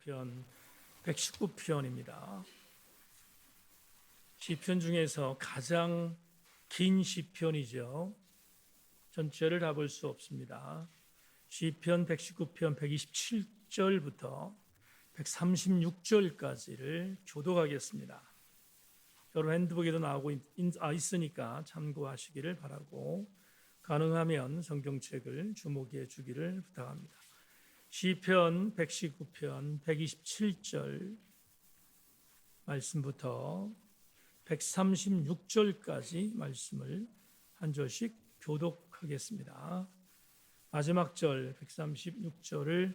시편 119편입니다. 시편 중에서 가장 긴 시편이죠. 전체를 다 볼 수 없습니다. 시편 119편 127절부터 136절까지를 교독하겠습니다. 여러분 핸드북에도 나오고 있으니까 참고하시기를 바라고, 가능하면 성경책을 주목해 주기를 부탁합니다. 시편 119편 127절 말씀부터 136절까지 말씀을 한 절씩 교독하겠습니다. 마지막 절 136절을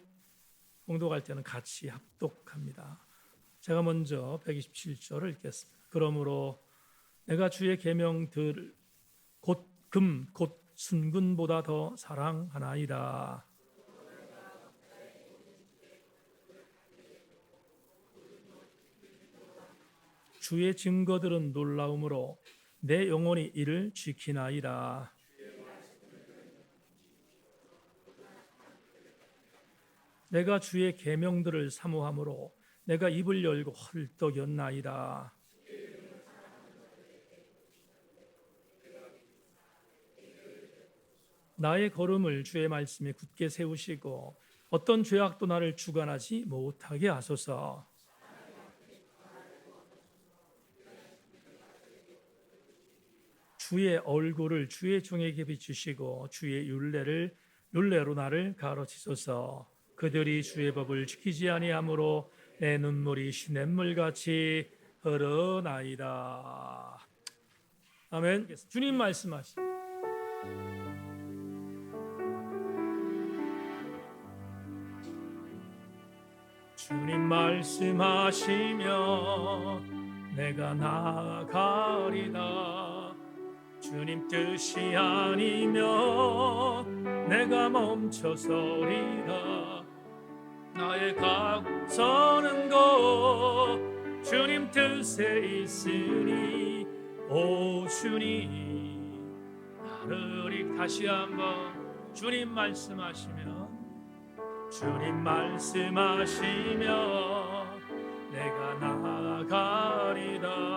봉독할 때는 같이 합독합니다. 제가 먼저 127절을 읽겠습니다. 그러므로 내가 주의 계명들 곧 금 곧 순금보다 더 사랑하나이다. 주의 증거들은 놀라움으로 내 영혼이 이를 지키나이다. 내가 주의 계명들을 사모함으로 내가 입을 열고 헐떡였나이다. 나의 걸음을 주의 말씀에 굳게 세우시고 어떤 죄악도 나를 주관하지 못하게 하소서. 주의 얼굴을 주의 종에게 비추시고 주의 율례로 나를 가르치소서. 그들이 주의 법을 지키지 아니하므로 내 눈물이 시냇물같이 흐르나이다. 아멘. 주님 말씀하시. 주님 말씀하시면 내가 나아가리다. 주님 뜻이 아니면 내가 멈춰서리다. 나의 가고 서는 곳 주님 뜻에 있으니 오 주님 나를 다시 한번 주님 말씀하시면 내가 나아가리다.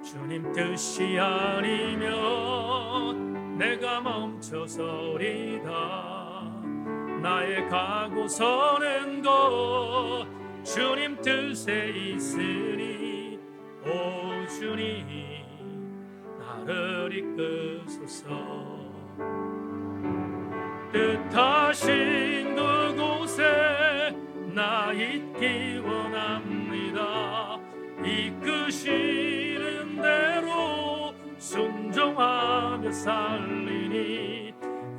주님 뜻이 아니면 내가 멈춰서리다. 나의 가고 서는 곳 주님 뜻에 있으니 오 주님 나를 이끄소서. 뜻하신 그곳에 나 있기 원합니다. 이끄시는 대로 순종하며 살리니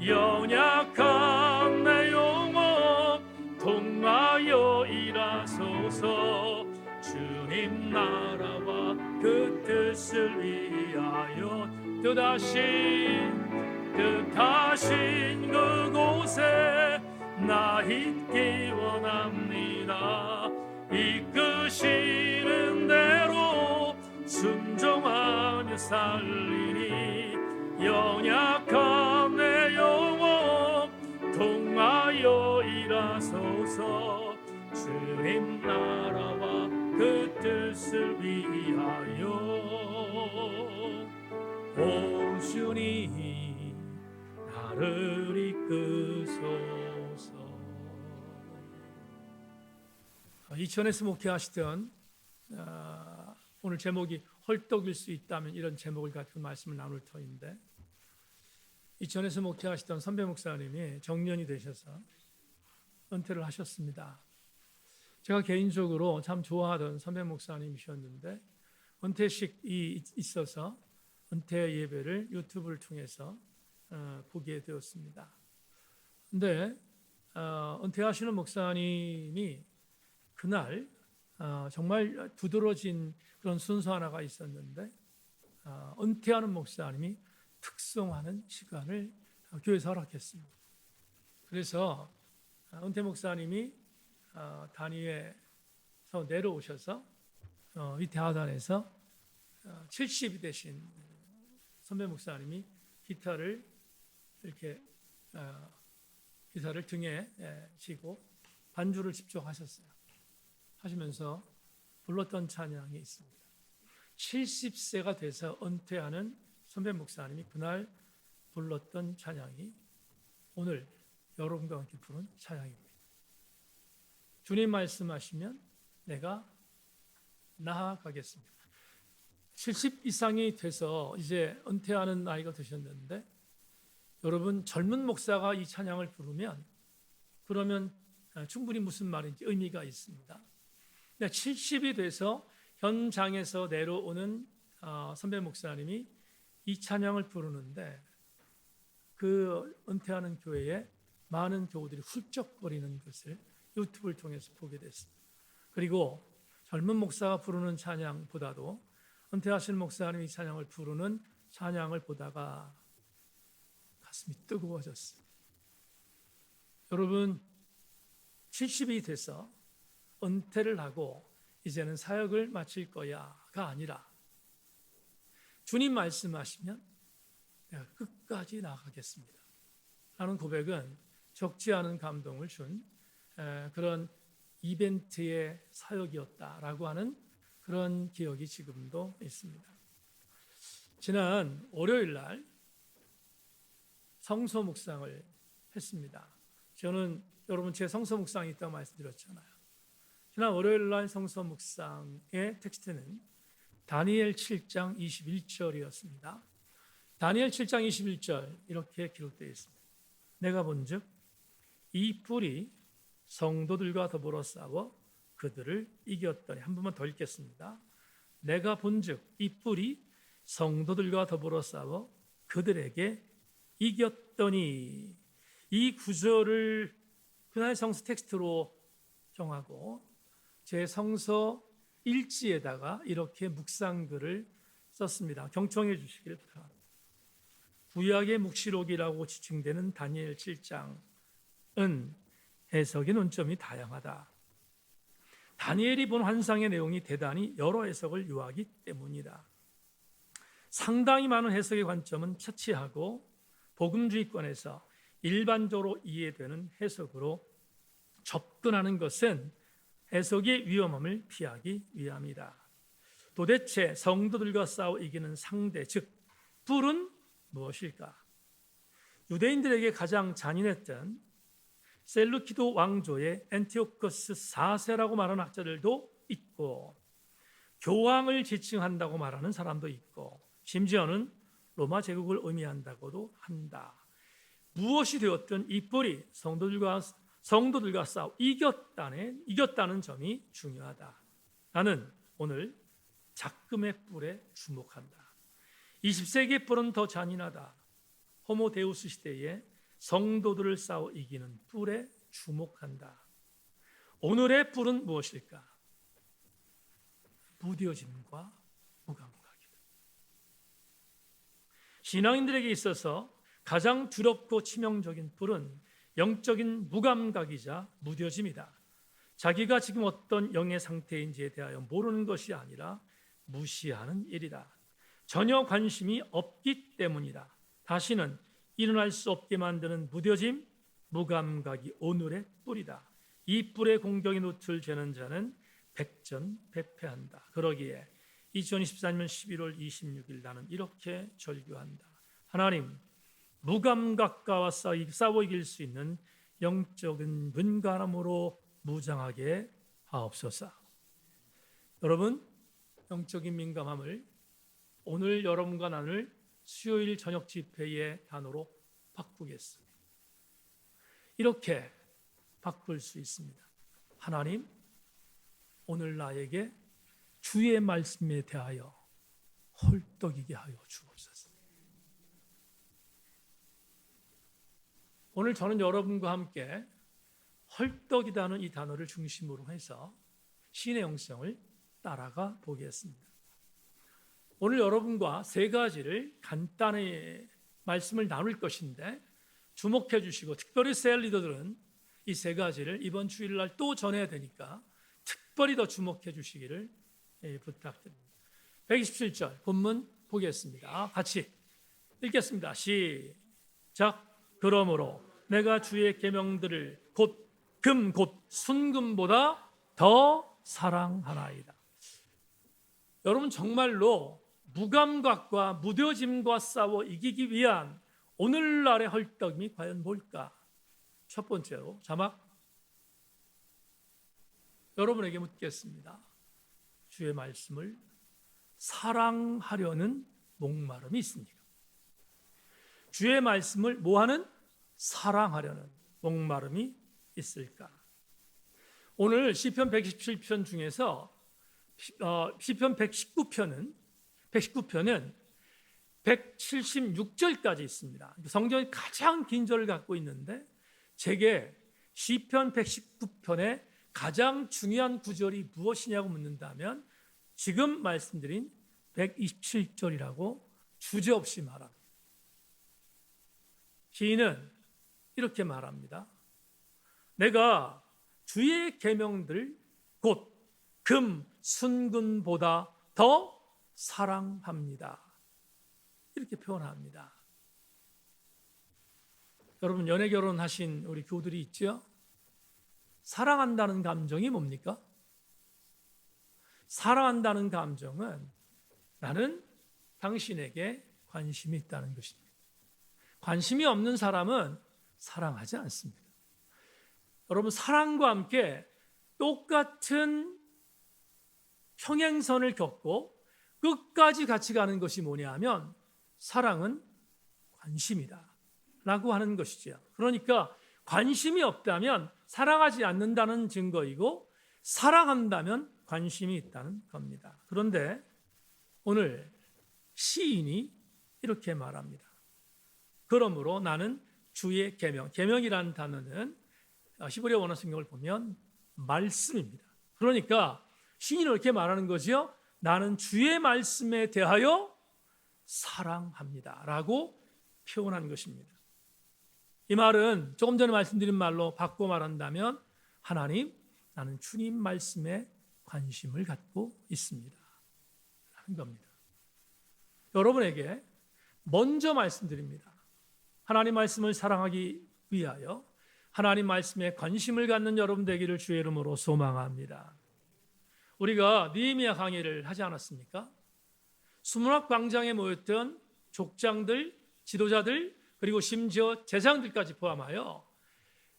연약한 내 영혼 통하여 일하소서. 주님 나라와 그 뜻을 위하여 뜻하신 그곳에 나 있기 원합니다. 이끄시는 대로 순종하며 살리니 연약한 내 영혼 통하여 일하소서. 주님 나라와 그 뜻을 위하여 오 주님 나를 이끄소서. 이천에서 목회하시던 오늘 제목이 헐떡일 수 있다면 이런 제목을 가지고 말씀을 나눌 터인데, 이천에서 목회하시던 선배 목사님이 정년이 되셔서 은퇴를 하셨습니다. 제가 개인적으로 참 좋아하던 선배 목사님이셨는데 은퇴식이 있어서 은퇴 예배를 유튜브를 통해서 보게 되었습니다. 그런데 은퇴하시는 목사님이 그날 정말 두드러진 그런 순서 하나가 있었는데, 은퇴하는 목사님이 특송하는 시간을 교회에서 허락했습니다. 그래서 은퇴 목사님이 단위에서 내려오셔서 밑에 하단에서 70이 되신 선배 목사님이 기타를 이렇게 기타를 등에 지고 반주를 집중하셨어요. 하시면서 불렀던 찬양이 있습니다. 70세가 돼서 은퇴하는 선배 목사님이 그날 불렀던 찬양이 오늘 여러분과 함께 부른 찬양입니다. 주님 말씀하시면 내가 나아가겠습니다. 70 이상이 돼서 이제 은퇴하는 나이가 되셨는데 여러분 젊은 목사가 이 찬양을 부르면 그러면 충분히 무슨 말인지 의미가 있습니다. 70이 돼서 현장에서 내려오는 선배 목사님이 이 찬양을 부르는데 그 은퇴하는 교회에 많은 교우들이 훌쩍거리는 것을 유튜브를 통해서 보게 됐습니다. 그리고 젊은 목사가 부르는 찬양보다도 은퇴하신 목사님이 이 찬양을 부르는 찬양을 보다가 가슴이 뜨거워졌어요. 여러분 70이 돼서 은퇴를 하고 이제는 사역을 마칠 거야가 아니라 주님 말씀하시면 내가 끝까지 나가겠습니다 라는 고백은 적지 않은 감동을 준 그런 이벤트의 사역이었다라고 하는 그런 기억이 지금도 있습니다. 지난 월요일 날 성서 묵상을 했습니다. 저는 여러분 제 성서 묵상이 있다고 말씀드렸잖아요. 지난 월요일 날 성서 묵상의 텍스트는 다니엘 7장 21절이었습니다. 다니엘 7장 21절 이렇게 기록되어 있습니다. 내가 본즉 이 뿔이 성도들과 더불어 싸워 그들을 이겼더니. 한 번만 더 읽겠습니다. 내가 본즉 이 뿔이 성도들과 더불어 싸워 그들에게 이겼더니. 이 구절을 그날 성서 텍스트로 정하고 제 성서 일지에다가 이렇게 묵상글을 썼습니다. 경청해 주시기를 부탁합니다. 구약의 묵시록이라고 지칭되는 다니엘 7장은 해석의 논점이 다양하다. 다니엘이 본 환상의 내용이 대단히 여러 해석을 요하기 때문이다. 상당히 많은 해석의 관점은 차치하고 복음주의권에서 일반적으로 이해되는 해석으로 접근하는 것은 해석의 위험함을 피하기 위함이다. 도대체 성도들과 싸워 이기는 상대, 즉 뿔은 무엇일까? 유대인들에게 가장 잔인했던 셀루키도 왕조의 안티오코스 4세라고 말하는 학자들도 있고, 교황을 지칭한다고 말하는 사람도 있고, 심지어는 로마 제국을 의미한다고도 한다. 무엇이 되었든 이 뿔이 성도들과 싸워 이겼다는 점이 중요하다. 나는 오늘 작금의 뿔에 주목한다. 20세기의 뿔은 더 잔인하다. 호모데우스 시대에 성도들을 싸워 이기는 뿔에 주목한다. 오늘의 뿔은 무엇일까? 무뎌짐과 무감각이다. 신앙인들에게 있어서 가장 두렵고 치명적인 뿔은 영적인 무감각이자 무뎌짐이다. 자기가 지금 어떤 영의 상태인지에 대하여 모르는 것이 아니라 무시하는 일이다. 전혀 관심이 없기 때문이다. 다시는 일어날 수 없게 만드는 무뎌짐, 무감각이 오늘의 뿔이다. 이 뿔의 공격에 노출 되는 자는 백전백패한다. 그러기에 2024년 11월 26일 나는 이렇게 절규한다. 하나님, 무감각과 싸워 이길 수 있는 영적인 문간함으로 무장하게 하옵소서. 여러분, 영적인 민감함을 오늘 여러분과 나눌 수요일 저녁 집회의 단어로 바꾸겠습니다. 이렇게 바꿀 수 있습니다. 하나님, 오늘 나에게 주의 말씀에 대하여 헐떡이게 하여 주옵소서. 오늘 저는 여러분과 함께 헐떡이다는 이 단어를 중심으로 해서 신의 영성을 따라가 보겠습니다. 오늘 여러분과 세 가지를 간단히 말씀을 나눌 것인데 주목해 주시고, 특별히 셀 리더들은 이 세 가지를 이번 주일날 또 전해야 되니까 특별히 더 주목해 주시기를 부탁드립니다. 127절 본문 보겠습니다. 같이 읽겠습니다. 시작. 그러므로 내가 주의 계명들을 곧 금 곧 순금보다 더 사랑하나이다. 여러분, 정말로 무감각과 무뎌짐과 싸워 이기기 위한 오늘날의 헐떡임이 과연 뭘까? 첫 번째로 자막, 여러분에게 묻겠습니다. 주의 말씀을 사랑하려는 목마름이 있습니까? 주의 말씀을 뭐하는? 사랑하려는 목마름이 있을까? 오늘 시편 117편 중에서 시편 119편은 176절까지 있습니다. 성경이 가장 긴 절을 갖고 있는데 제게 시편 119편의 가장 중요한 구절이 무엇이냐고 묻는다면 지금 말씀드린 127절이라고 주저없이 말합니다. 시인은 이렇게 말합니다. 내가 주의 계명들 곧 금 순금보다 더 사랑합니다. 이렇게 표현합니다. 여러분, 연애 결혼하신 우리 교우들이 있죠? 사랑한다는 감정이 뭡니까? 사랑한다는 감정은 나는 당신에게 관심이 있다는 것입니다. 관심이 없는 사람은 사랑하지 않습니다. 여러분, 사랑과 함께 똑같은 평행선을 겪고 끝까지 같이 가는 것이 뭐냐 하면 사랑은 관심이다 라고 하는 것이죠. 그러니까 관심이 없다면 사랑하지 않는다는 증거이고 사랑한다면 관심이 있다는 겁니다. 그런데 오늘 시인이 이렇게 말합니다. 그러므로 나는 주의 계명, 계명이라는 단어는 히브리어 원어 성경을 보면 말씀입니다. 그러니까 시인은 이렇게 말하는 거죠. 나는 주의 말씀에 대하여 사랑합니다 라고 표현한 것입니다. 이 말은 조금 전에 말씀드린 말로 바꿔 말한다면 하나님, 나는 주님 말씀에 관심을 갖고 있습니다 라는 겁니다. 여러분에게 먼저 말씀드립니다. 하나님 말씀을 사랑하기 위하여 하나님 말씀에 관심을 갖는 여러분 되기를 주의 이름으로 소망합니다. 우리가 느헤미야 강의를 하지 않았습니까? 수문학 광장에 모였던 족장들, 지도자들, 그리고 심지어 제사장들까지 포함하여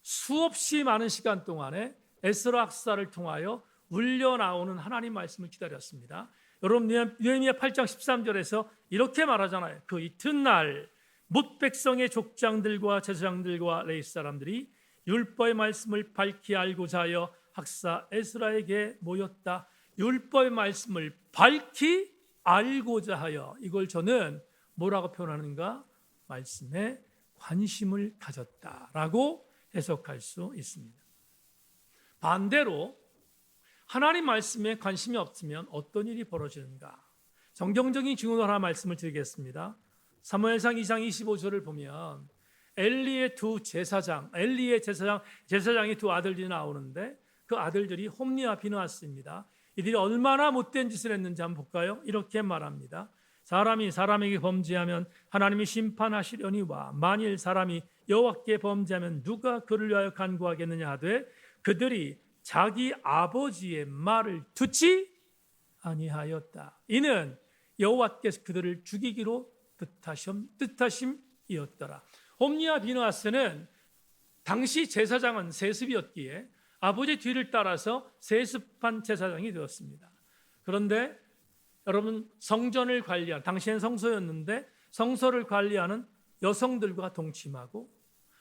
수없이 많은 시간 동안에 에스라 학사를 통하여 울려 나오는 하나님 말씀을 기다렸습니다. 여러분, 느헤미야 8장 13절에서 이렇게 말하잖아요. 그 이튿날 뭇 백성의 족장들과 제사장들과 레위 사람들이 율법의 말씀을 밝히 알고자 하여 학사 에스라에게 모였다. 율법의 말씀을 밝히 알고자 하여, 이걸 저는 뭐라고 표현하는가? 말씀에 관심을 가졌다라고 해석할 수 있습니다. 반대로 하나님 말씀에 관심이 없으면 어떤 일이 벌어지는가? 성경적인 증언을 하나 말씀을 드리겠습니다. 사무엘상 2장 25절을 보면 엘리의 제사장이 두 아들들이 나오는데 그 아들들이 홈리와 비느하스입니다. 이들이 얼마나 못된 짓을 했는지 한번 볼까요? 이렇게 말합니다. 사람이 사람에게 범죄하면 하나님이 심판하시려니와 만일 사람이 여호와께 범죄하면 누가 그를 위하여 간구하겠느냐 하되 그들이 자기 아버지의 말을 듣지 아니하였다. 이는 여호와께서 그들을 죽이기로 뜻하심이었더라. 홈리와 비느하스는 당시 제사장은 세습이었기에 아버지 뒤를 따라서 세습한 제사장이 되었습니다. 그런데 여러분, 성전을 관리한, 당시엔 성소였는데 성소를 관리하는 여성들과 동침하고,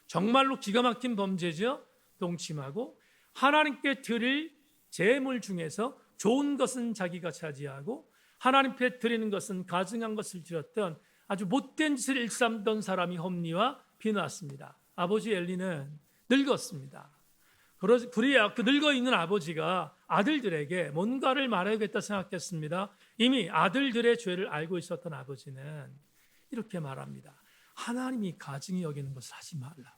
정말로 기가 막힌 범죄죠. 동침하고 하나님께 드릴 제물 중에서 좋은 것은 자기가 차지하고 하나님께 드리는 것은 가증한 것을 드렸던 아주 못된 짓을 일삼던 사람이 홈리와 비느하스입니다. 아버지 엘리는 늙었습니다. 그래야 그 늙어있는 아버지가 아들들에게 뭔가를 말해야겠다 생각했습니다. 이미 아들들의 죄를 알고 있었던 아버지는 이렇게 말합니다. 하나님이 가증히 여기는 것을 하지 말라.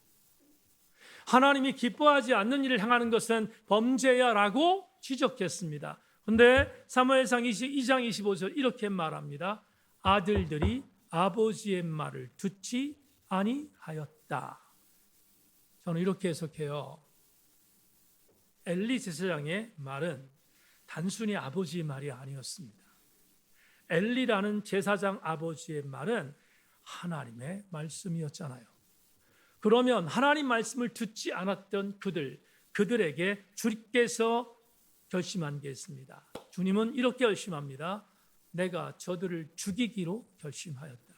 하나님이 기뻐하지 않는 일을 행하는 것은 범죄야 라고 지적했습니다. 그런데 사무엘상 2장 25절 이렇게 말합니다. 아들들이 아버지의 말을 듣지 아니하였다. 저는 이렇게 해석해요. 엘리 제사장의 말은 단순히 아버지의 말이 아니었습니다. 엘리라는 제사장 아버지의 말은 하나님의 말씀이었잖아요. 그러면 하나님 말씀을 듣지 않았던 그들에게 주님께서 결심한 게 있습니다. 주님은 이렇게 결심합니다. 내가 저들을 죽이기로 결심하였다.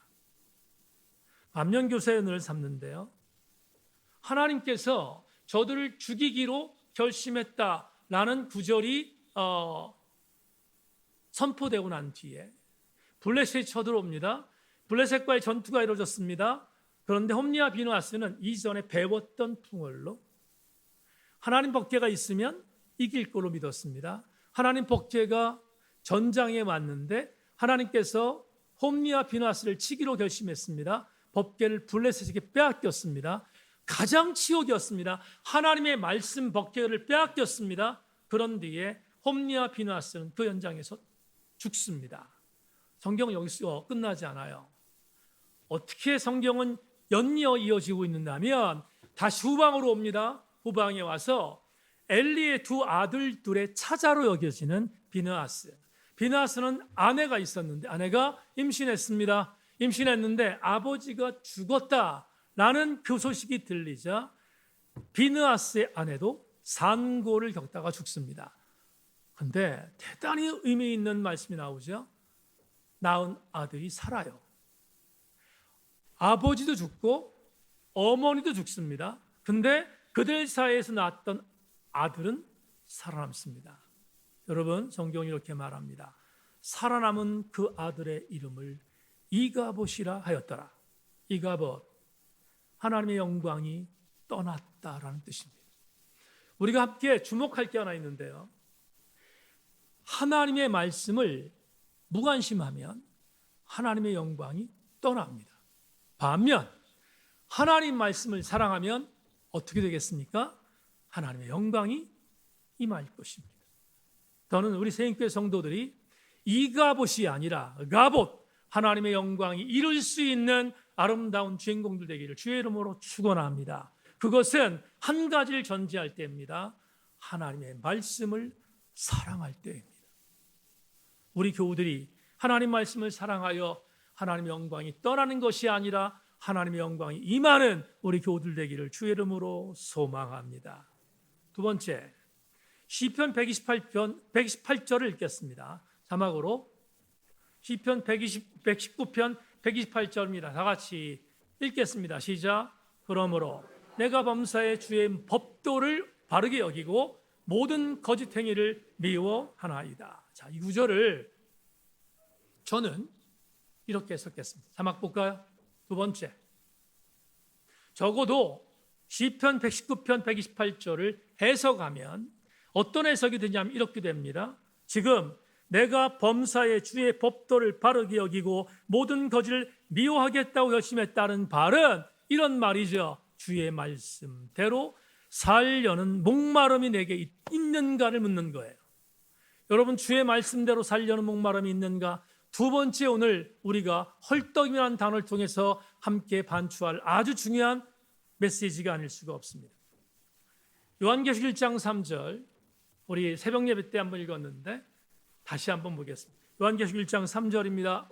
반면교사의 은혜를 삼는데요. 하나님께서 저들을 죽이기로 결심했다라는 구절이 선포되고 난 뒤에 블레셋이 쳐들어옵니다. 블레셋과의 전투가 이루어졌습니다. 그런데 홈리와 비느하스는 이전에 배웠던 풍월로 하나님 법궤가 있으면 이길 거로 믿었습니다. 하나님 법궤가 전장에 왔는데 하나님께서 홈리와 비느하스를 치기로 결심했습니다. 법궤를 블레셋에게 빼앗겼습니다. 가장 치욕이었습니다. 하나님의 말씀 법궤를 빼앗겼습니다. 그런 뒤에 홈리와 비느하스는 그 현장에서 죽습니다. 성경은 여기서 끝나지 않아요. 어떻게 성경은 연이어 이어지고 있는다면 다시 후방으로 옵니다. 후방에 와서 엘리의 두 아들들의 차자로 여겨지는 비느하스. 비느하스는 아내가 있었는데 아내가 임신했습니다. 임신했는데 아버지가 죽었다라는 그 소식이 들리자 비느하스의 아내도 산고를 겪다가 죽습니다. 그런데 대단히 의미 있는 말씀이 나오죠. 낳은 아들이 살아요. 아버지도 죽고 어머니도 죽습니다. 근데 그들 사이에서 낳았던 아들은 살아남습니다. 여러분, 성경이 이렇게 말합니다. 살아남은 그 아들의 이름을 이가봇이라 하였더라. 이가봇, 하나님의 영광이 떠났다라는 뜻입니다. 우리가 함께 주목할 게 하나 있는데요. 하나님의 말씀을 무관심하면 하나님의 영광이 떠납니다. 반면 하나님 말씀을 사랑하면 어떻게 되겠습니까? 하나님의 영광이 임할 것입니다. 저는 우리 새인교회 성도들이 이가봇이 아니라 가봇, 하나님의 영광이 이룰 수 있는 아름다운 주인공들 되기를 주의 이름으로 축원합니다. 그것은 한 가지를 전제할 때입니다. 하나님의 말씀을 사랑할 때입니다. 우리 교우들이 하나님 말씀을 사랑하여 하나님의 영광이 떠나는 것이 아니라 하나님의 영광이 임하는 우리 교우들 되기를 주의 이름으로 소망합니다. 두 번째, 시편 128절을 읽겠습니다. 자막으로 시편 119편 128절입니다. 다 같이 읽겠습니다. 시작. 그러므로 내가 범사에 주의 법도를 바르게 여기고 모든 거짓 행위를 미워하나이다. 자, 이 구절을 저는 이렇게 해석했습니다. 자막 볼까요? 두 번째, 적어도 시편 119편 128절을 해석하면 어떤 해석이 되냐면 이렇게 됩니다. 지금 내가 범사에 주의 법도를 바르게 여기고 모든 거짓을 미워하겠다고 결심했다는 말은 이런 말이죠. 주의 말씀대로 살려는 목마름이 내게 있는가를 묻는 거예요. 여러분, 주의 말씀대로 살려는 목마름이 있는가? 두 번째, 오늘 우리가 헐떡이라는 단어를 통해서 함께 반추할 아주 중요한 메시지가 아닐 수가 없습니다. 요한계시록 1장 3절, 우리 새벽 예배 때 한번 읽었는데 다시 한번 보겠습니다. 요한계시록 1장 3절입니다.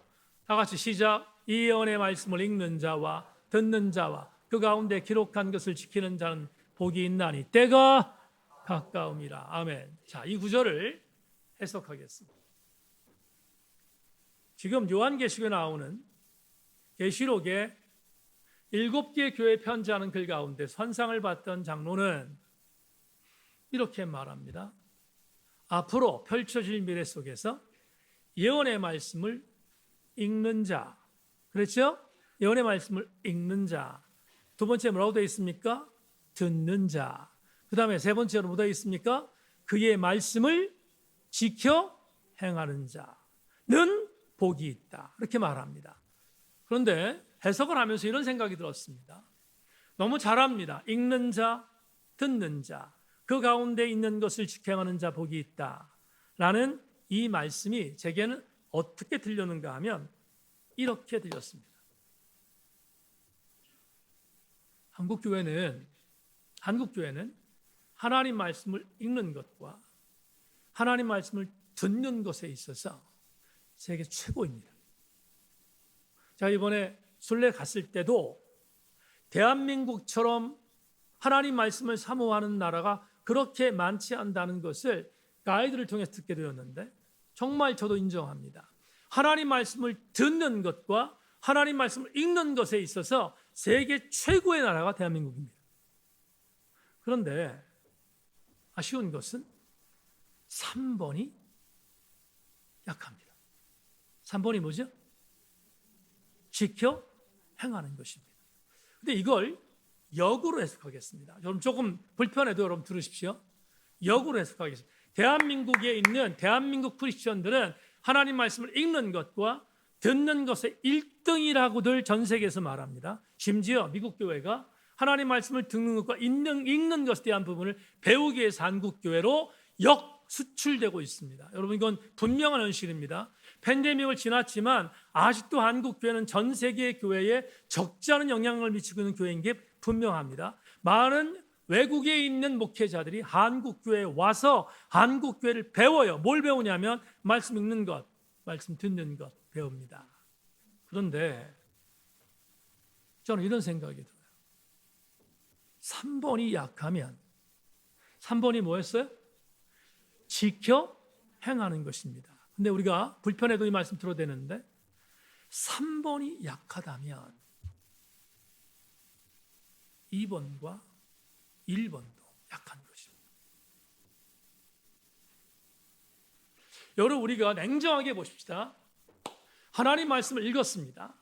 다 같이 시작. 이 예언의 말씀을 읽는 자와 듣는 자와 그 가운데 기록한 것을 지키는 자는 복이 있나니 때가 가까움이라. 아멘. 자, 이 구절을 해석하겠습니다. 지금 요한계시록에 나오는 계시록의 7개의 교회에 편지하는 글 가운데 선상을 받던 장로는 이렇게 말합니다. 앞으로 펼쳐질 미래 속에서 예언의 말씀을 읽는 자, 그렇죠? 예언의 말씀을 읽는 자. 두 번째 뭐라고 되어 있습니까? 듣는 자. 그 다음에 세 번째로 뭐되어 있습니까? 그의 말씀을 지켜 행하는 자는 복이 있다. 이렇게 말합니다. 그런데 해석을 하면서 이런 생각이 들었습니다. 너무 잘합니다. 읽는 자, 듣는 자, 그 가운데 있는 것을 지켜 행하는 자 복이 있다. 라는 이 말씀이 제게는 어떻게 들렸는가 하면 이렇게 들렸습니다. 한국교회는 하나님 말씀을 읽는 것과 하나님 말씀을 듣는 것에 있어서 세계 최고입니다. 제가 이번에 순례 갔을 때도 대한민국처럼 하나님 말씀을 사모하는 나라가 그렇게 많지 않다는 것을 가이드를 통해서 듣게 되었는데 정말 저도 인정합니다. 하나님 말씀을 듣는 것과 하나님 말씀을 읽는 것에 있어서 세계 최고의 나라가 대한민국입니다. 그런데 아쉬운 것은 3번이 약합니다. 3번이 뭐죠? 지켜 행하는 것입니다. 근데 이걸 역으로 해석하겠습니다. 여러분 조금 불편해도 여러분 들으십시오. 역으로 해석하겠습니다. 대한민국에 있는 대한민국 크리스천들은 하나님 말씀을 읽는 것과 듣는 것의 1등이라고들 전 세계에서 말합니다. 심지어 미국 교회가 하나님 말씀을 듣는 것과 읽는 것에 대한 부분을 배우기 위해서 한국 교회로 수출되고 있습니다. 여러분 이건 분명한 현실입니다. 팬데믹을 지났지만 아직도 한국 교회는 전 세계 교회에 적지 않은 영향을 미치고 있는 교회인 게 분명합니다. 많은 외국에 있는 목회자들이 한국 교회에 와서 한국 교회를 배워요. 뭘 배우냐면 말씀 읽는 것, 말씀 듣는 것 배웁니다. 그런데 저는 이런 생각이 들어요. 3번이 약하면 3번이 뭐였어요? 지켜 행하는 것입니다. 근데 우리가 불편해도 이 말씀 들어야 되는데 3번이 약하다면 2번과 1번도 약한 것입니다. 여러분 우리가 냉정하게 보십시다. 하나님 말씀을 읽었습니다.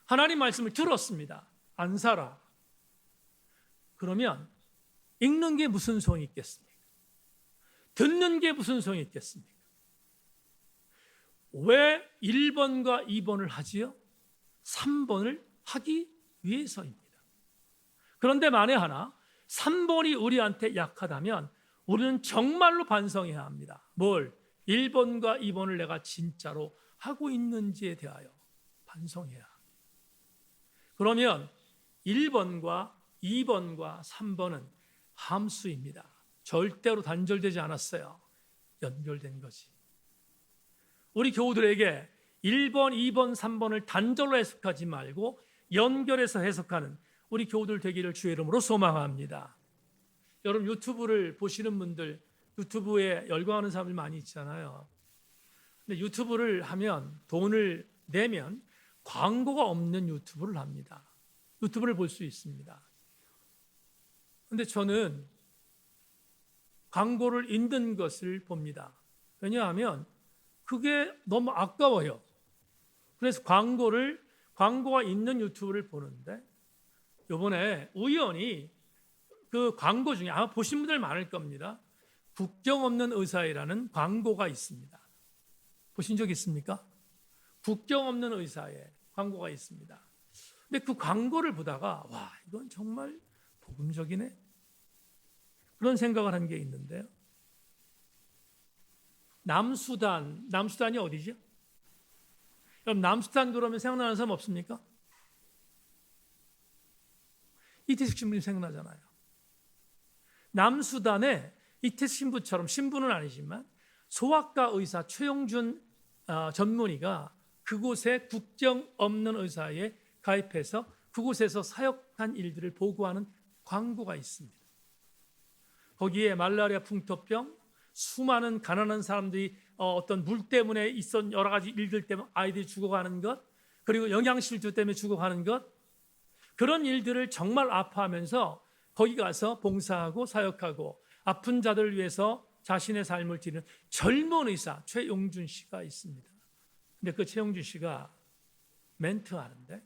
하나님 말씀을 들었습니다. 안 살아. 그러면 읽는 게 무슨 소용이 있겠습니까? 듣는 게 무슨 소용이 있겠습니까? 왜 1번과 2번을 하지요? 3번을 하기 위해서입니다. 그런데 만에 하나 3번이 우리한테 약하다면 우리는 정말로 반성해야 합니다. 뭘? 1번과 2번을 내가 진짜로 하고 있는지에 대하여 반성해야 합니다. 그러면 1번과 2번과 3번은 함수입니다. 절대로 단절되지 않았어요. 연결된 거지. 우리 교우들에게 1번, 2번, 3번을 단절로 해석하지 말고 연결해서 해석하는 우리 교우들 되기를 주의 이름으로 소망합니다. 여러분 유튜브를 보시는 분들, 유튜브에 열광하는 사람들 많이 있잖아요. 근데 유튜브를 하면 돈을 내면 광고가 없는 유튜브를 합니다. 유튜브를 볼 수 있습니다. 근데 저는 광고를 있는 것을 봅니다. 왜냐하면 그게 너무 아까워요. 그래서 광고가 있는 유튜브를 보는데 이번에 우연히 그 광고 중에 아마 보신 분들 많을 겁니다. 국경 없는 의사회라는 광고가 있습니다. 보신 적 있습니까? 국경 없는 의사회 광고가 있습니다. 근데 그 광고를 보다가 와 이건 정말 복음적이네. 그런 생각을 한 게 있는데요. 남수단이 어디죠? 그럼 남수단 그러면 생각나는 사람 없습니까? 이태식 신부님 생각나잖아요. 남수단에 이태식 신부처럼 신부는 아니지만 소아과 의사 최용준 전문의가 그곳에 국경 없는 의사에 가입해서 그곳에서 사역한 일들을 보고하는 광고가 있습니다. 거기에 말라리아 풍토병, 수많은 가난한 사람들이 어떤 물 때문에 있었던 여러 가지 일들 때문에 아이들이 죽어가는 것, 그리고 영양실조 때문에 죽어가는 것, 그런 일들을 정말 아파하면서 거기 가서 봉사하고 사역하고 아픈 자들을 위해서 자신의 삶을 드리는 젊은 의사 최용준 씨가 있습니다. 근데 그 최용준 씨가 멘트하는데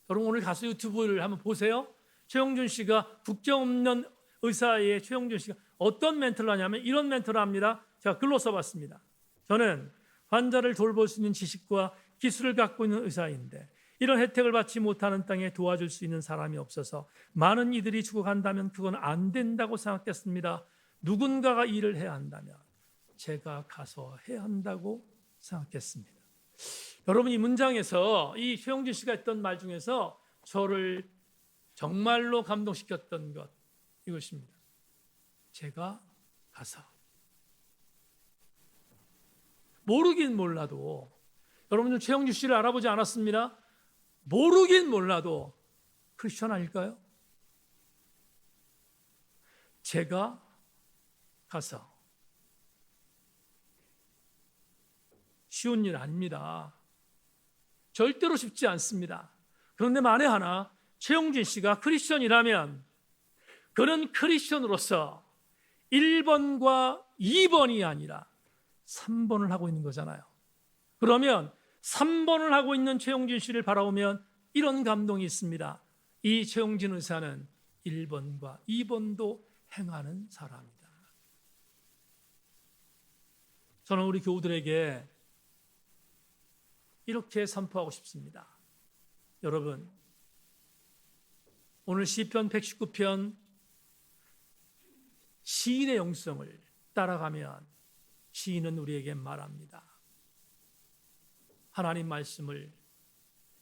여러분 오늘 가서 유튜브를 한번 보세요. 최용준 씨가 국경 없는 의사의 최용준 씨가 어떤 멘트를 하냐면 이런 멘트를 합니다. 제가 글로 써봤습니다. 저는 환자를 돌볼 수 있는 지식과 기술을 갖고 있는 의사인데 이런 혜택을 받지 못하는 땅에 도와줄 수 있는 사람이 없어서 많은 이들이 죽어간다면 그건 안 된다고 생각했습니다. 누군가가 일을 해야 한다면 제가 가서 해야 한다고 생각했습니다. 여러분 이 문장에서 이 최용준 씨가 했던 말 중에서 저를 정말로 감동시켰던 것 이것입니다. 제가 가서 모르긴 몰라도, 여러분들 최영주 씨를 알아보지 않았습니다. 모르긴 몰라도 크리스천 아닐까요? 제가 가서, 쉬운 일 아닙니다. 절대로 쉽지 않습니다. 그런데 만에 하나 최용진 씨가 크리스천이라면 그는 크리스천으로서 1번과 2번이 아니라 3번을 하고 있는 거잖아요. 그러면 3번을 하고 있는 최용진 씨를 바라보면 이런 감동이 있습니다. 이 최용진 의사는 1번과 2번도 행하는 사람이다. 저는 우리 교우들에게 이렇게 선포하고 싶습니다. 여러분, 오늘 시편 119편 시인의 영성을 따라가면 시인은 우리에게 말합니다. 하나님 말씀을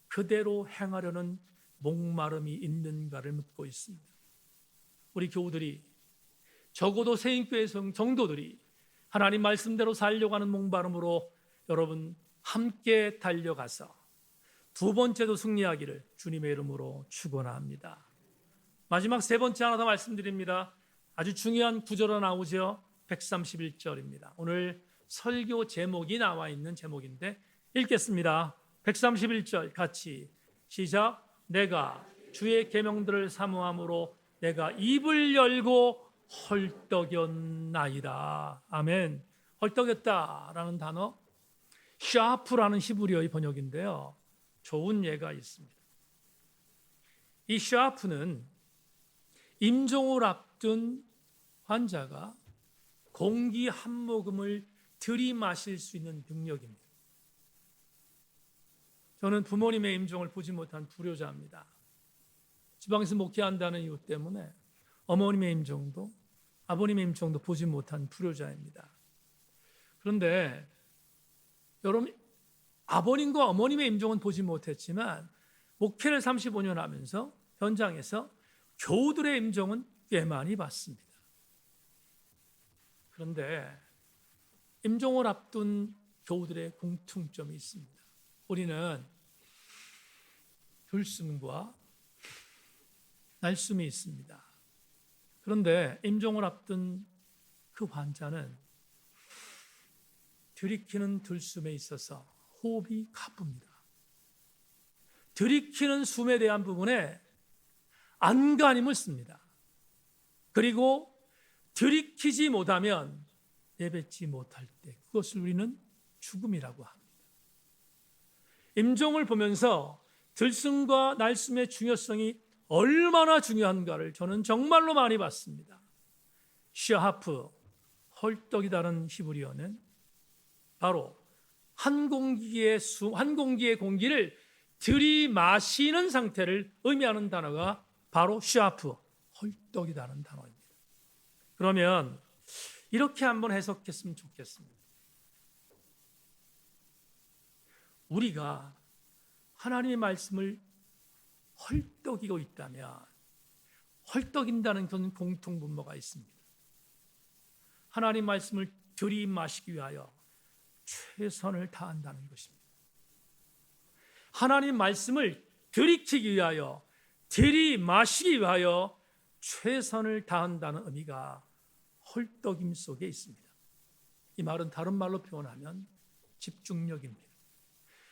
그대로 행하려는 목마름이 있는가를 묻고 있습니다. 우리 교우들이, 적어도 세인교회 정도들이 하나님 말씀대로 살려고 하는 목마름으로 여러분 함께 달려가서 두 번째도 승리하기를 주님의 이름으로 축원합니다. 마지막 세 번째 하나 더 말씀드립니다. 아주 중요한 구절로 나오죠. 131절입니다. 오늘 설교 제목이 나와 있는 제목인데 읽겠습니다. 131절 같이 시작. 내가 주의 계명들을 사모함으로 내가 입을 열고 헐떡였나이다. 아멘. 헐떡였다라는 단어 샤프라는 히브리어의 번역인데요. 좋은 예가 있습니다. 이 샤프는 임종을 앞둔 환자가 공기 한 모금을 들이마실 수 있는 능력입니다. 저는 부모님의 임종을 보지 못한 불효자입니다. 지방에서 목회한다는 이유 때문에 어머님의 임종도 아버님의 임종도 보지 못한 불효자입니다. 그런데 여러분, 아버님과 어머님의 임종은 보지 못했지만 목회를 35년 하면서 현장에서 교우들의 임종은 꽤 많이 봤습니다. 그런데 임종을 앞둔 교우들의 공통점이 있습니다. 우리는 들숨과 날숨이 있습니다. 그런데 임종을 앞둔 그 환자는 들이키는 들숨에 있어서 호흡이 가쁩니다. 들이키는 숨에 대한 부분에 안간힘을 씁니다. 그리고 들이키지 못하면 내뱉지 못할 때 그것을 우리는 죽음이라고 합니다. 임종을 보면서 들숨과 날숨의 중요성이 얼마나 중요한가를 저는 정말로 많이 봤습니다. 샤하프, 헐떡이다는 히브리어는 바로 한 공기의 공기를 들이마시는 상태를 의미하는 단어가 바로 샤프, 헐떡이다는 단어입니다. 그러면 이렇게 한번 해석했으면 좋겠습니다. 우리가 하나님의 말씀을 헐떡이고 있다면 헐떡인다는 그런 공통분모가 있습니다. 하나님 말씀을 들이마시기 위하여 최선을 다한다는 것입니다. 하나님 말씀을 들이키기 위하여 들이마시기 위하여 최선을 다한다는 의미가 헐떡임 속에 있습니다. 이 말은 다른 말로 표현하면 집중력입니다.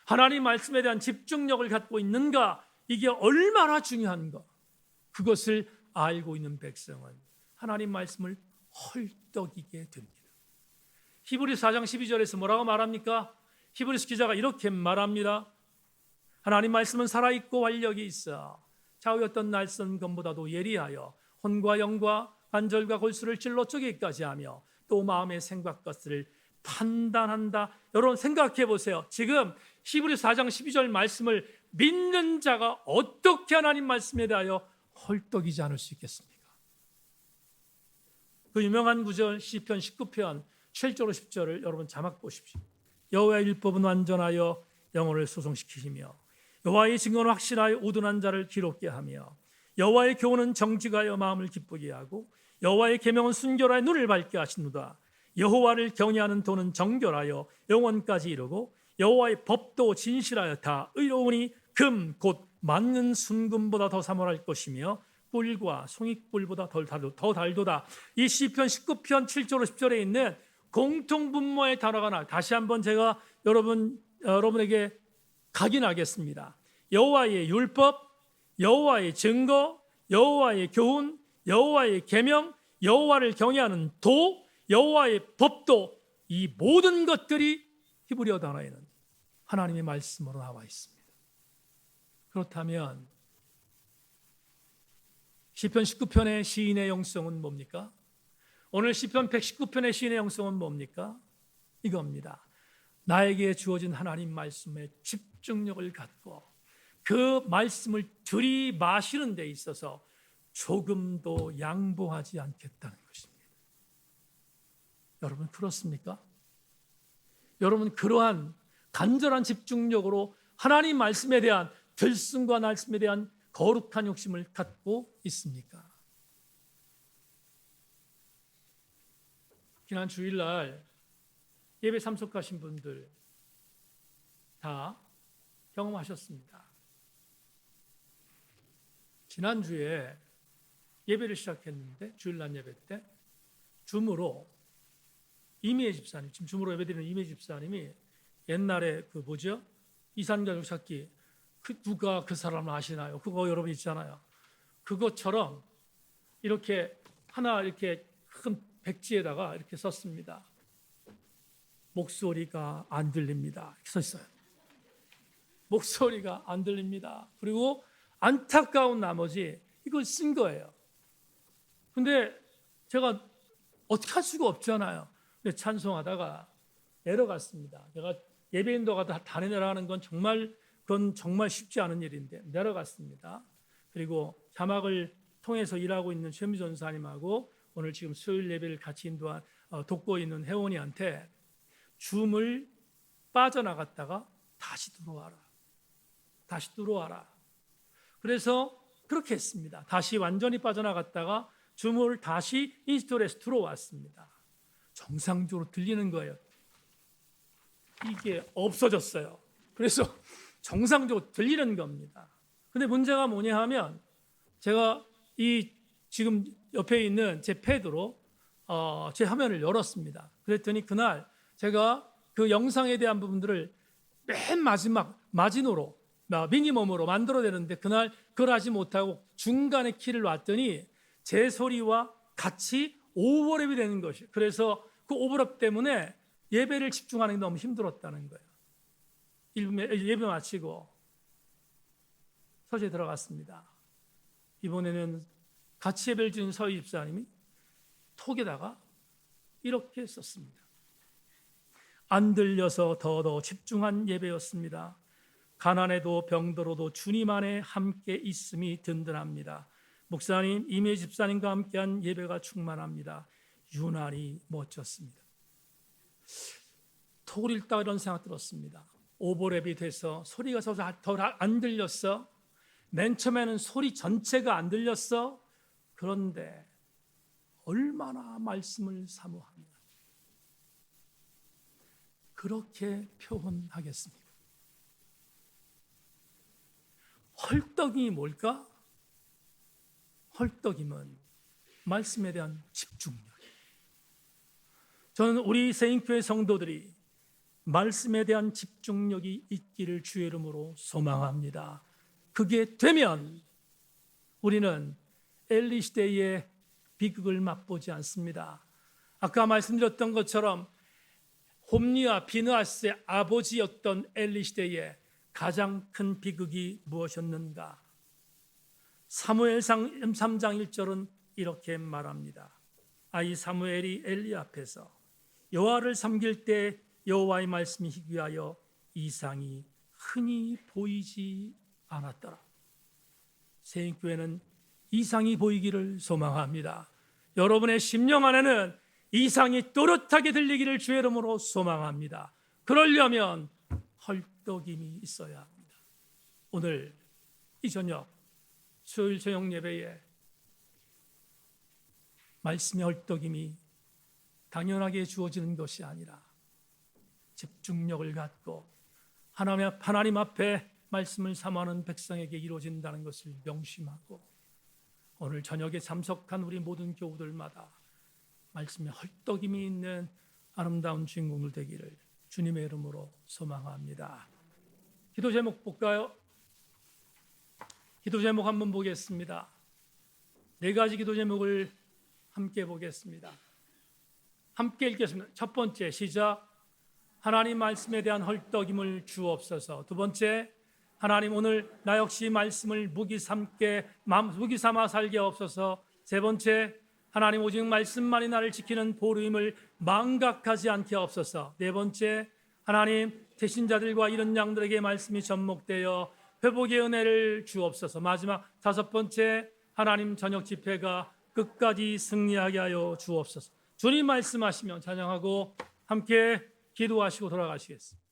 하나님 말씀에 대한 집중력을 갖고 있는가, 이게 얼마나 중요한가, 그것을 알고 있는 백성은 하나님 말씀을 헐떡이게 됩니다. 히브리서 4장 12절에서 뭐라고 말합니까? 히브리서 기자가 이렇게 말합니다. 하나님 말씀은 살아있고 활력이 있어 좌우의 어떤 날선 검보다도 예리하여 혼과 영과 관절과 골수를 찔러 쪼개기까지 하며 또 마음의 생각 것을 판단한다. 여러분 생각해 보세요. 지금 히브리서 4장 12절 말씀을 믿는 자가 어떻게 하나님 말씀에 대하여 헐떡이지 않을 수 있겠습니까? 그 유명한 구절 시편 19편 7절로 10절을 여러분 자막 보십시오. 여호와의 율법은 완전하여 영혼을 소송시키시며 여호와의 증거는 확실하여 우둔한 자를 기롭게 하며 여호와의 교훈은 정직하여 마음을 기쁘게 하고 여호와의 계명은 순결하여 눈을 밝게 하시노다. 여호와를 경외하는 도는 정결하여 영원까지 이르고 여호와의 법도 진실하여 다 의로우니 금 곧 맞는 순금보다 더 사모할 것이며 꿀과 송이꿀보다 더 달도다. 이 시편 19편 7절 10절에 있는 공통분모의 단어가 하나 다시 한번 제가 여러분에게 각인하겠습니다. 여호와의 율법, 여호와의 증거, 여호와의 교훈, 여호와의 계명, 여호와를 경외하는 도, 여호와의 법도, 이 모든 것들이 히브리어 단어에는 하나님의 말씀으로 나와 있습니다. 그렇다면 시편 19편의 시인의 영성은 뭡니까? 오늘 시편 119편의 시인의 영성은 뭡니까? 이겁니다. 나에게 주어진 하나님 말씀에 집중력을 갖고 그 말씀을 들이마시는 데 있어서 조금도 양보하지 않겠다는 것입니다. 여러분 그렇습니까? 여러분 그러한 간절한 집중력으로 하나님 말씀에 대한 들숨과 날숨에 대한 거룩한 욕심을 갖고 있습니까? 지난 주일날 예배 참석하신 분들 다 경험하셨습니다. 지난주에 예배를 시작했는데 주일날 예배 때 줌으로 이미혜 집사님, 지금 줌으로 예배드리는 이미혜 집사님이 옛날에 이산가족 찾기 누가 그 사람을 아시나요? 그거 여러분 있잖아요. 그것처럼 이렇게 하나 이렇게 큰 백지에다가 이렇게 썼습니다. 목소리가 안 들립니다. 이렇게 써 있어요. 목소리가 안 들립니다. 그리고 안타까운 나머지 이걸 쓴 거예요. 근데 제가 어떻게 할 수가 없잖아요. 근데 찬송하다가 내려갔습니다. 제가 예배인도가 다 내려가는 건 그건 정말 쉽지 않은 일인데 내려갔습니다. 그리고 자막을 통해서 일하고 있는 최미 전사님하고 오늘 지금 수요일 예배를 같이 돕고 있는 혜원이한테 줌을 빠져나갔다가 다시 들어와라. 그래서 그렇게 했습니다. 다시 완전히 빠져나갔다가 줌을 다시 인스톨해서 들어왔습니다. 정상적으로 들리는 거예요. 이게 없어졌어요. 그래서 정상적으로 들리는 겁니다. 근데 문제가 뭐냐 하면 제가 지금 옆에 있는 제 패드로 제 화면을 열었습니다. 그랬더니 그날 제가 그 영상에 대한 부분들을 맨 마지막 마지노로 미니멈으로 만들어내는데 그날 그걸 하지 못하고 중간에 키를 놨더니 제 소리와 같이 오버랩이 되는 것이에요. 그래서 그 오버랩 때문에 예배를 집중하는 게 너무 힘들었다는 거예요. 예배 마치고 서재에 들어갔습니다. 이번에는 같이 예배를 드린 서희 집사님이 톡에다가 이렇게 썼습니다. 안 들려서 더 집중한 예배였습니다. 가난해도 병들어도 주님 안에 함께 있음이 든든합니다. 목사님, 이미혜 집사님과 함께한 예배가 충만합니다. 유난히 멋졌습니다. 톡을 읽다가 이런 생각 들었습니다. 오버랩이 돼서 소리가 더 안 들렸어. 맨 처음에는 소리 전체가 안 들렸어. 그런데 얼마나 말씀을 사모하며 그렇게 표현하겠습니다. 헐떡임이 뭘까? 헐떡임은 말씀에 대한 집중력. 저는 우리 세인교회 성도들이 말씀에 대한 집중력이 있기를 주의 이름으로 소망합니다. 그게 되면 우리는 엘리 시대의 비극을 맛보지 않습니다. 아까 말씀드렸던 것처럼 홈리와 비느하스의 아버지였던 엘리 시대의 가장 큰 비극이 무엇이었는가? 사무엘상 3장 1절은 이렇게 말합니다. 아이 사무엘이 엘리 앞에서 여호와를 섬길 때 여호와의 말씀이 희귀하여 이상이 흔히 보이지 않았더라. 세인교회는 이상이 보이기를 소망합니다. 여러분의 심령 안에는 이상이 또렷하게 들리기를 주의 이름으로 소망합니다. 그러려면 헐떡임이 있어야 합니다. 오늘 이 저녁 수요일 저녁 예배에 말씀의 헐떡임이 당연하게 주어지는 것이 아니라 집중력을 갖고 하나님 앞에 말씀을 삼하는 백성에게 이루어진다는 것을 명심하고 오늘 저녁에 참석한 우리 모든 교우들마다 말씀에 헐떡임이 있는 아름다운 주인공들 되기를 주님의 이름으로 소망합니다. 기도 제목 볼까요? 기도 제목 한번 보겠습니다. 4가지 기도 제목을 함께 보겠습니다. 함께 읽겠습니다. 첫 번째, 시작. 하나님 말씀에 대한 헐떡임을 주옵소서. 두 번째, 하나님 오늘 나 역시 말씀을 무기 삼아 살게 없어서. 세 번째, 하나님 오직 말씀만이 나를 지키는 보루임을 망각하지 않게 없어서. 네 번째, 하나님 대신자들과 이런 양들에게 말씀이 접목되어 회복의 은혜를 주옵소서. 마지막 5번째, 하나님 저녁 집회가 끝까지 승리하게 하여 주옵소서. 주님 말씀하시며 찬양하고 함께 기도하시고 돌아가시겠습니다.